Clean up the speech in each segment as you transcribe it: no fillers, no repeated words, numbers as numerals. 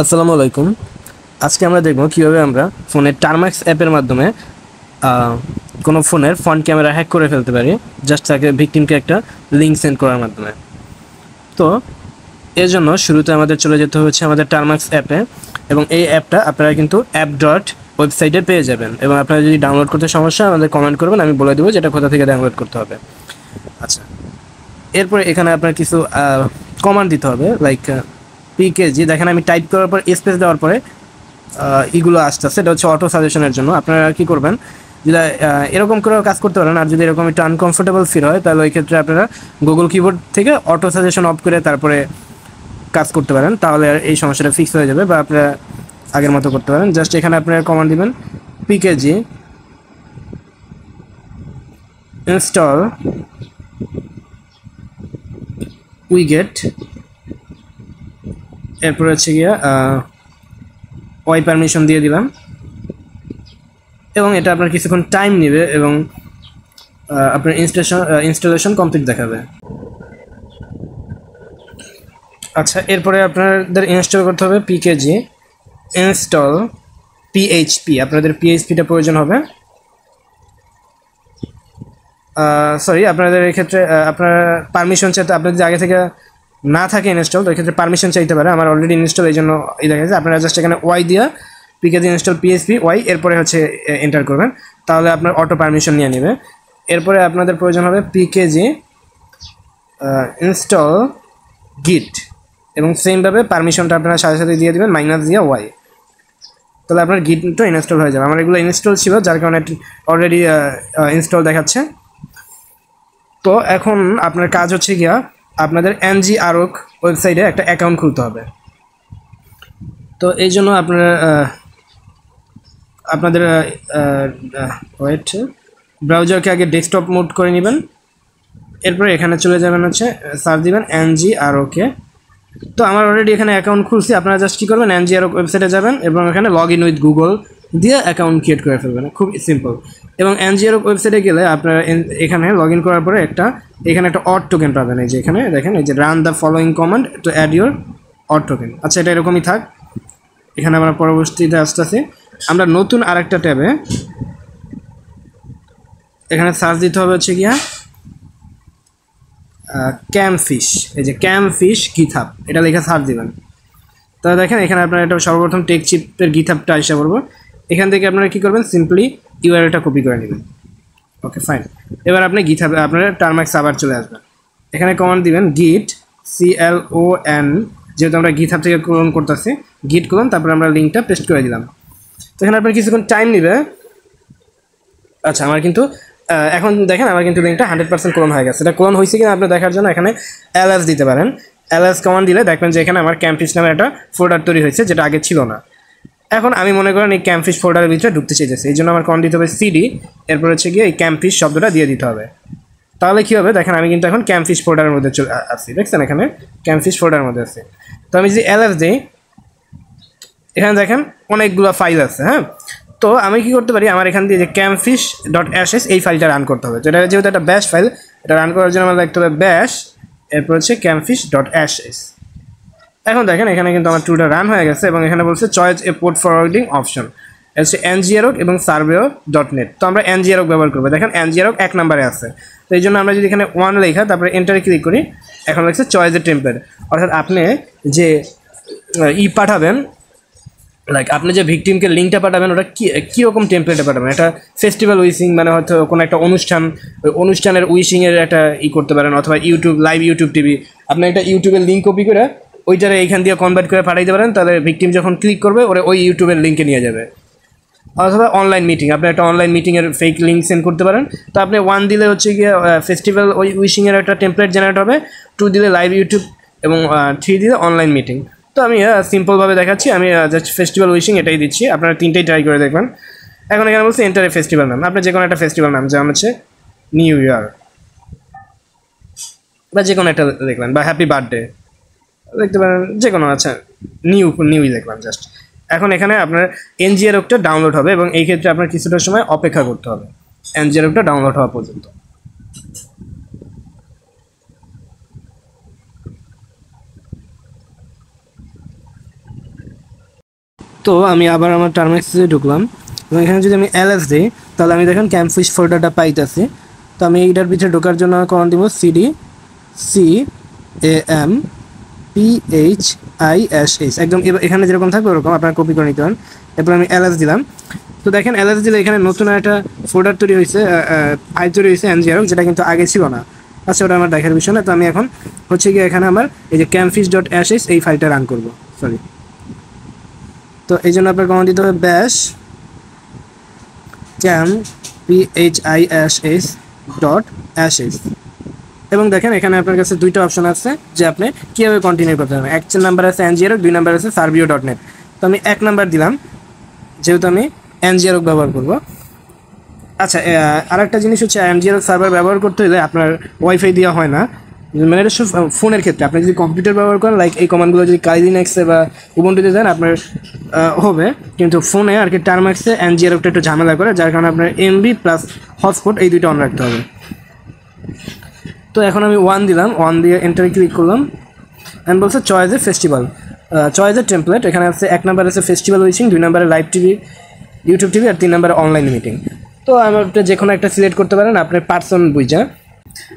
আসসালামু আলাইকুম। আজকে আমরা দেখব কিভাবে আমরা ফোনের টার্মাক্স অ্যাপের মাধ্যমে কোনো ফোনের ফ্রন্ট ক্যামেরা হ্যাক করে ফেলতে পারি, জাস্ট তাকে ভিকটিমকে একটা লিঙ্ক সেন্ড করার মাধ্যমে। তো এর জন্য শুরুতে আমাদের চলে যেতে হচ্ছে আমাদের টার্মাক্স অ্যাপে, এবং এই অ্যাপটা আপনারা কিন্তু অ্যাপ ডট ওয়েবসাইটে পেয়ে যাবেন, এবং আপনারা যদি ডাউনলোড করতে সমস্যা আমাদের কমেন্ট করবেন, আমি বলে দেবো যেটা কোথা থেকে ডাউনলোড করতে হবে। আচ্ছা, এরপরে এখানে আপনার কিছু কমান্ড দিতে হবে, লাইক পিকেজি। দেখেন আমি টাইপ করার পর স্পেস দেওয়ার পরে এগুলো আসতেছে, এটা হচ্ছে অটো সাজেশনের জন্য। আপনারা কী করবেন, যদি এরকম করেও কাজ করতে পারেন, আর যদি এরকম একটু আনকমফোর্টেবল ফিল হয় তাহলে ওই ক্ষেত্রে আপনারা গুগল কিবোর্ড থেকে অটো সাজেশন অফ করে তারপরে কাজ করতে পারেন, তাহলে আর এই সমস্যাটা ফিক্স হয়ে যাবে, বা আপনারা আগের মতো করতে পারেন। জাস্ট এখানে আপনারা কমান্ড দিবেন পিকেজি ইনস্টল উইগেট, এরপর হচ্ছে গিয়া ওয়াই পারমিশন দিয়ে দিলাম, এবং এটা আপনার কিছুক্ষণ টাইম নেবে এবং আপনার ইনস্টলেশন কমপ্লিট দেখাবে। আচ্ছা, এরপরে আপনাদের ইনস্টল করতে হবে পিকেজি ইনস্টল পিএইচপি। আপনাদের পিএইচপিটা প্রয়োজন হবে। সরি, আপনাদের এক্ষেত্রে আপনার পারমিশন চাইতে, আপনার যদি আগে থেকে না থাকে ইনস্টল, তো এক্ষেত্রে পারমিশন চাইতে পারে। আমার অলরেডি ইনস্টল, এই জন্য এই দেখা যাচ্ছে। আপনারা জাস্ট এখানে ওয়াই দিয়া পিকেজি ইনস্টল পিএইচপি ওয়াই, এরপরে হচ্ছে এন্টার করবেন, তাহলে আপনার অটো পারমিশন নিয়ে নেবে। এরপরে আপনাদের প্রয়োজন হবে পিকেজি ইনস্টল গিট, এবং সেমভাবে পারমিশনটা আপনারা সাথে সাথে দিয়ে দেবেন মাইনাস দিয়ে ওয়াই, তাহলে আপনার গিটটা ইনস্টল হয়ে যাবে। আমার এগুলো ইনস্টল ছিল, যার কারণে অলরেডি ইনস্টল দেখাচ্ছে। তো এখন আপনার কাজ হচ্ছে গিয়া আপনাদের এনজি আরক ওয়েবসাইটে একটা অ্যাকাউন্ট খুলতে হবে। তো এই জন্য আপনারা আপনাদের ওয়েট ব্রাউজারকে আগে ডেস্কটপ মোড করে নেবেন, এরপরে এখানে চলে যাবেন, হচ্ছে সার্চ দিবেন এনজি আরওকে। তো আমার অলরেডি এখানে অ্যাকাউন্ট খুলছি। আপনারা জাস্ট কী করবেন, এনজিআর ওয়েবসাইটে যাবেন এবং এখানে লগ ইন উইথ গুগল দিয়ে অ্যাকাউন্ট ক্রিয়েট করে ফেলবেন, খুব সিম্পল। এবং এনজিআর ওয়েবসাইটে গেলে আপনারা এখানে লগ ইন করার পরে এখানে একটা অড টোকেন পাবেন। এই যে এখানে দেখেন, এই যে run the following command to add your auth token. আচ্ছা, এটা এরকমই থাক। এখানে আমরা পরবর্তীতে আসতেছি, আমরা নতুন আরেকটা ট্যাবে এখানে সার্চ দিতে হবে হচ্ছে গিয়া ক্যামফিশ। এই যে ক্যামফিশ গিটহাব, এটা লেখা সার্চ দিবেন। তাহলে দেখেন এখানে আপনারা এটা সর্বপ্রথম টেক চিপের গিটহাবটা আসা করবো। এখান থেকে আপনারা কী করবেন, সিম্পলি ইউআরএলটা কপি করে নেবেন। ওকে, ফাইন। এবার আপনি গিটহাবে আপনারা টার্মাক্স আবার চলে আসবেন। এখানে কমান্ড দিবেন গিট CLON, যেহেতু আমরা গিটহাব থেকে ক্লোন করতেছি, গিট ক্লোন, তারপরে আমরা লিঙ্কটা পেস্ট করে দিলাম। তো এখানে আপনার কিছুক্ষণ টাইম নেবে। আচ্ছা, আমার কিন্তু এখন দেখেন আমার কিন্তু লিঙ্কটা 100% ক্লোন হয়ে গেছে। এটা ক্লোন হয়েছে কিনা আপনি দেখার জন্য এখানে LS দিতে পারেন। LS কমান্ড দিলে দেখবেন যে এখানে আমার ক্যাম্পফিশ নামে একটা ফোল্ডার তৈরি হয়েছে, যেটা আগে ছিল না। এখন আমি মনে করেন এই ক্যাম্পফিশ ফোল্ডারের ভিতরে ঢুকতে চাইতেছি, এই জন্য আমার কমান্ড দিতে হবে CD, এরপর হচ্ছে গিয়ে এই ক্যাম্পফিশ শব্দটা দিয়ে দিতে হবে। তাহলে কী হবে, দেখেন আমি কিন্তু এখন ক্যাম্পফিশ ফোল্ডারের মধ্যে চলে আসছি। দেখছেন এখানে ক্যাম্পফিশ ফোল্ডারের মধ্যে আছে। তো আমি যদি LS দিই, এখানে দেখেন অনেকগুলো ফাইল আছে। হ্যাঁ, তো আমি কি করতে পারি, আমার এখান দিয়ে যে campfish.sh এই ফাইলটা রান করতে হবে। তো এটা যেহেতু একটা ব্যাশ ফাইল, এটা রান করার জন্য আমার লিখতে হবে ব্যাশ, এরপর হচ্ছে campfish.sh। এখন দেখেন এখানে কিন্তু আমার টুলটা রান হয়ে গেছে, এবং এখানে বলছে চয়েস এ পোর্ট ফরওয়ার্ডিং অপশন, হচ্ছে ngrok এবং surveyor.net। তো আমরা ngrok ব্যবহার করবো। দেখেন ngrok 1 নম্বরে আছে, তো এই জন্য আমরা যদি এখানে 1 লেখা তারপরে এন্টারে ক্লিক করি, এখন লিখছে চয়েস এ টেমপ্লেট। অর্থাৎ আপনি যে পাঠাবেন, লাইক আপনি যে ভিকটিমকে লিঙ্কটা পাঠাবেন, ওটা কীরকম টেমপ্লেটে পাঠাবেন। এটা ফেস্টিভ্যাল উইশিং, মানে হয়তো কোনো একটা অনুষ্ঠান, ওই অনুষ্ঠানের উইশিংয়ের একটা করতে পারেন, অথবা লাইভ ইউটিউব টিভি। আপনি একটা ইউটিউবের লিঙ্ক কপি করে ওইটারে এইখান দিয়ে কনভার্ট করে পাঠাইতে পারেন, তাহলে ভিকটিম যখন ক্লিক করবে ওই ইউটিউবের লিঙ্কে নিয়ে যাবে। অথবা অনলাইন মিটিং, আপনি একটা অনলাইন মিটিংয়ের ফেক লিঙ্ক সেন্ড করতে পারেন। তো আপনি 1 দিলে হচ্ছে গিয়ে ফেস্টিভ্যাল উইশিংয়ের একটা টেমপ্লেট জেনারেট হবে, 2 দিলে লাইভ ইউটিউব, এবং 3 দিলে অনলাইন মিটিং। তো আমি সিম্পলভাবে দেখাচ্ছি, আমি জাস্ট ফেস্টিভ্যাল উইশিং এটাই দিচ্ছি। আপনারা 3টেই ট্রাই করে দেখবেন। এখন এখানে বলছে এন্টার এ ফেস্টিভ্যাল নাম, আপনি যে কোনো একটা ফেস্টিভ্যাল নাম, যেমন হচ্ছে নিউ ইয়ার, বা যে কোনো একটা দেখবেন, বা হ্যাপি বার্থডে দেখতে পারেন, যে কোনো। আচ্ছা, নিউই দেখলাম জাস্ট। এখন এখানে আপনার ngrok ডাউনলোড হবে, এবং এই ক্ষেত্রে আপনার কিছুটা সময় অপেক্ষা করতে হবে ngrok ডাউনলোড হওয়া পর্যন্ত। তো আমি আবার আমার টার্মেক্সে ঢুকলাম এবং এখানে যদি আমি ls দিই তাহলে আমি দেখেন ক্যাম্পফিশ ফোল্ডারটা পাইতেছি। তো আমি এইটার ভিতরে ঢোকার জন্য কমান্ড দিব cd campish, একদম এখানে যেরকম থাকবে ওরকম আপনারা কপি করে নিতে পারেন। এরপর আমি ls দিলাম। তো দেখেন ls দিলে এখানে নতুন একটা ফোল্ডার তৈরি হয়েছে, ফাইল তৈরি হয়েছে ngrok, যেটা কিন্তু আগে ছিল না। আচ্ছা, ওটা আমার দেখার বিষয় না। তো আমি এখন হচ্ছে গিয়ে এখানে আমার এই যে camfish.sh এই ফাইলটা রান করব, সরি। তো এই জন্য আপনার কমান্ড দিতে হবে bash campish.sh। এবং দেখেন এখানে আপনার কাছে দুইটা অপশন আছে যে আপনি কীভাবে কন্টিনিউ করতে পারবেন। এক নাম্বার আছে ngrok, 2 নাম্বার আছে servio.net। তো আমি 1 নাম্বার দিলাম, যেহেতু আমি ngrok ব্যবহার করব। আচ্ছা, আরেকটা জিনিস হচ্ছে ngrok সার্ভার ব্যবহার করতে হলে আপনার ওয়াইফাই দেওয়া হয় না, মানে এটা সব ফোনের ক্ষেত্রে। আপনি যদি কম্পিউটার ব্যবহার করেন, লাইক এই কমান্ডগুলো যদি কাইলিনেক্সে বা উবুন্টুতে দেন আপনার হবে, কিন্তু ফোনে আর কি টার্মেক্সে ngrokটা একটু ঝামেলা করে, যার কারণে আপনার এমবি প্লাস হটস্পট এই দুইটা অন রাখতে হবে। তো এখন আমি 1 দিলাম, 1 দিয়ে এন্টারে ক্লিক করলাম অ্যান্ড বলছে choice a festival, choice A template. এখানে আছে 1 নাম্বার আছে ফেস্টিভ্যাল উইচিং, 2 নাম্বারে লাইভ টিভি ইউটিউব টিভি, আর 3 নাম্বারে অনলাইন মিটিং। তো আমার যে কোনো একটা সিলেক্ট করতে পারেন আপনার পার্সন বুঝা।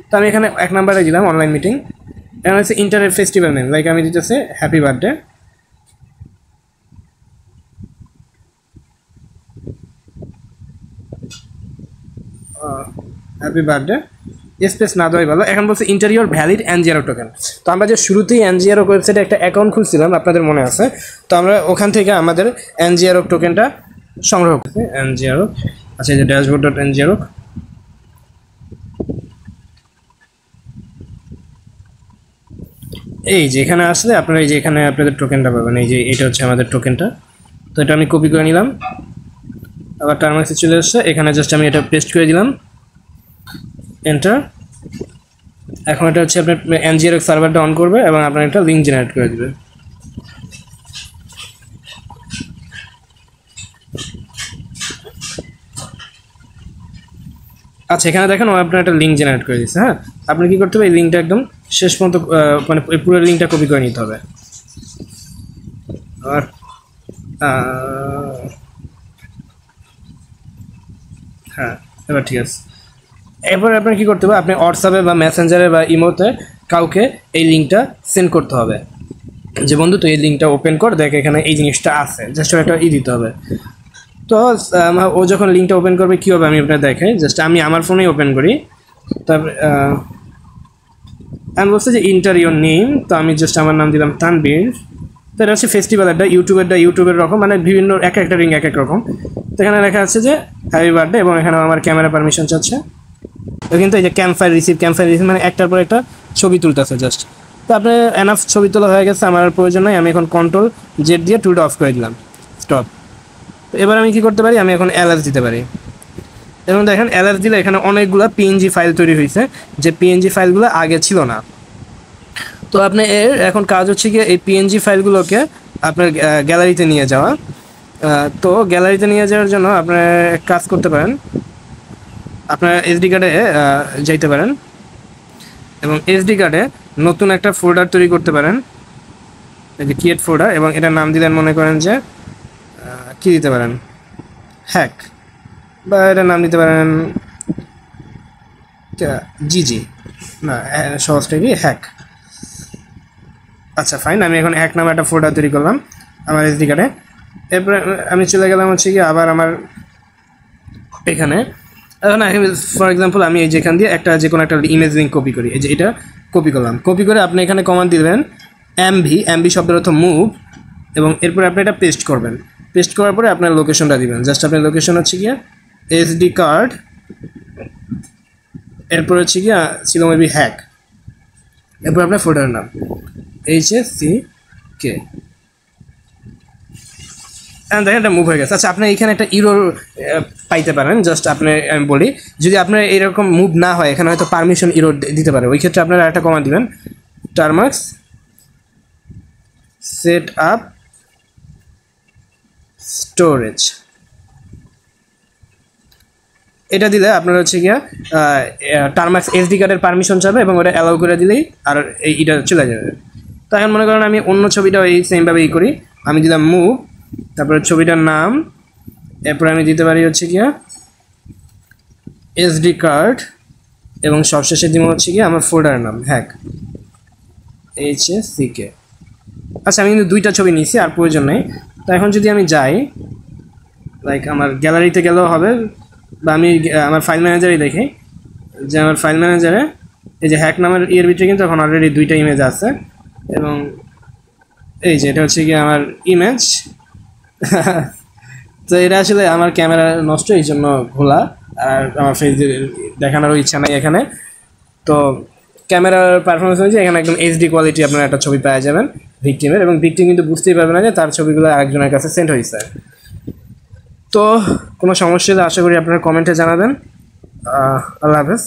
তো আমি এখানে 1 নাম্বারে দিলাম অনলাইন মিটিং। এখানে হচ্ছে ইন্টারের ফেস্টিভ্যাল নেম, লাইক আমি দিতেছি happy birthday. Happy birthday, space না দেওয়াই ভালো। এখন বলছে ইন্টারিয়র ভ্যালিড ngrok টোকেন। তো আমরা যে শুরুতেই ngrok ওয়েবসাইটে একটা অ্যাকাউন্ট খুলছিলাম, আপনাদের মনে আছে, তো আমরা ওখান থেকে আমাদের ngrok টোকেনটা সংগ্রহ করছি। ngrok, আচ্ছা, এই যে dashboard.ngrok, এই যে এখানে আসলে আপনারা এই যে এখানে আপনাদের টোকেনটা পাবেন। এই যে এটা হচ্ছে আমাদের টোকেনটা। তো এটা আমি কপি করে নিলাম, আবার টার্মেক্সে চলে আসছে, এখানে জাস্ট আমি এটা পেস্ট করে দিলাম, এন্টার। এখন এটা হচ্ছে আপনার ngrok সার্ভারটা অন করবে এবং আপনার একটা লিঙ্ক জেনারেট করে দিবে। আচ্ছা, এখানে দেখেন ও আপনার একটা লিঙ্ক জেনারেট করে দিচ্ছে। হ্যাঁ, আপনি কী করতে হবে, এই লিঙ্কটা একদম শেষ পর্যন্ত মানে পুরো লিঙ্কটা কপি করে নিতে হবে। আর হ্যাঁ, এবার ঠিক আছে। এরপর আপনার কী করতে হবে, আপনি হোয়াটসঅ্যাপে বা মেসেঞ্জারে বা ইমোতে কাউকে এই লিঙ্কটা সেন্ড করতে হবে যে বন্ধু তুই এই লিঙ্কটা ওপেন কর, দেখ এখানে এই জিনিসটা আছে, জাস্ট একটা দিতে হবে। তো ও যখন লিঙ্কটা ওপেন করবে কী হবে আমি আপনার দেখাই, জাস্ট আমি আমার ফোনেই ওপেন করি। তারপরে আমি বলছি যে ইন্টারিয়র নেম, তো আমি জাস্ট আমার নাম দিলাম তানবীর। তো এটা হচ্ছে ফেস্টিভ্যাল, ইউটিউবের রকম, মানে বিভিন্ন একটা রিং এক রকম। তো এখানে লেখা আছে যে হ্যাপি বার্থডে, এবং এখানে আমার ক্যামেরা পারমিশন চাচ্ছে। তো কিন্তু এই যে ক্যাম্পফায়ার রিসিভ মানে একটার পর একটা ছবি তুলতেছে জাস্ট। তো আপনার এনাফ ছবি তোলা হয়ে গেছে, আমার প্রয়োজন নয়। আমি এখন Ctrl Z দিয়ে টুলটা অফ করে দিলাম, স্টপ। তো এবার আমি কী করতে পারি, আমি এখন ls দিতে পারি। এবং দেখেন ls দিলে এখানে অনেকগুলো PNG ফাইল তৈরি হয়েছে, যে PNG ফাইলগুলো আগে ছিল না। তো আপনি এর এখন কাজ হচ্ছে গিয়ে এই PNG ফাইলগুলোকে আপনার গ্যালারিতে নিয়ে যাওয়া। তো গ্যালারিতে নিয়ে যাওয়ার জন্য আপনার কাজ করতে পারেন, আপনার এসডি কার্ডে যাইতে পারেন এবং এসডি কার্ডে নতুন একটা ফোল্ডার তৈরি করতে পারেন, এই যে ক্রিয়েট ফোল্ডার, এবং এটার নাম দিলেন মনে করেন যে কী দিতে পারেন, হ্যাক, বা এটার নাম দিতে পারেন জিজি, না সহজটা কি হ্যাক। আচ্ছা ফাইন, আমি এখন হ্যাক নামে একটা ফোল্ডার তৈরি করলাম আমার এসডি কার্ডে। এরপরে আমি চলে গেলাম হচ্ছে কি আবার আমার এখানে। এখন ফর এক্সাম্পল আমি এই যেখান দিয়ে একটা যে কোনো একটা ইমেজ লিঙ্ক কপি করি, এই যে এটা কপি করলাম। কপি করে আপনি এখানে কমান্ড দিবেন এমভি শব্দের অর্থ মুভ, এবং এরপরে আপনি এটা পেস্ট করবেন। পেস্ট করার পরে আপনার লোকেশনটা দিবেন, জাস্ট আপনার লোকেশন হচ্ছে গিয়ে এসডি কার্ড, এরপর হচ্ছে গিয়ে ছিল মেবি হ্যাক, এরপর আপনার ফোল্ডারের নাম HSCK, দেখেন এটা মুভ হয়ে গেছে। আচ্ছা, আপনি এখানে একটা ইরোর পাইতে পারেন, জাস্ট আপনি আমি বলি, যদি আপনার এরকম মুভ না হয় এখানে হয়তো পারমিশন ইরোর দিতে পারে, ওই ক্ষেত্রে আপনারা একটা কমান্ড দিবেন টার্মাক্স সেট আপ স্টোরেজ। এটা দিলে আপনার হচ্ছে গিয়া টার্মাক্স এসডি কার্ডের পারমিশন চাবে এবং ওটা অ্যালাউ করে দিলেই আর এটা চলে যাবে। তো এখন মনে করেন আমি অন্য ছবিটাও এই সেমভাবেই করি, আমি দিলাম মুভ তারপরে ছবিটার নাম, এরপরে আমি দিতে পারি হচ্ছে গিয়া এসডি কার্ড, এবং সবশেষে দিব হচ্ছে গিয়ে আমার ফোল্ডারের নাম হ্যাক HACK। আচ্ছা আমি কিন্তু দুইটা ছবি নিয়েছি, আর প্রয়োজন নেই। তো এখন যদি আমি যাই লাইক আমার গ্যালারিতে গেলেও হবে, বা আমি আমার ফাইল ম্যানেজারই দেখি যে আমার ফাইল ম্যানেজারে এই যে হ্যাক নামের ইয়ের ভিতরে কিন্তু এখন অলরেডি দুইটা ইমেজ আছে, এবং এই যে এটা হচ্ছে কি আমার ইমেজ। তো এটা আসলে আমার ক্যামেরা নষ্ট, এই জন্য খোলা, আর আমার ফেস দেখানোরও ইচ্ছা নাই এখানে। তো ক্যামেরার পারফরমেন্স হয়েছে এখানে একদম এইচডি কোয়ালিটি আপনারা একটা ছবি পাওয়া যাবেন ভিকটিমের, এবং ভিকটিম কিন্তু বুঝতেই পারবে না যে তার ছবিগুলো আরেকজনের কাছে সেন্ড হয়েছে। তো কোনো সমস্যা হলে আশা করি আপনারা কমেন্টে জানাবেন। আল্লাহ হাফেজ।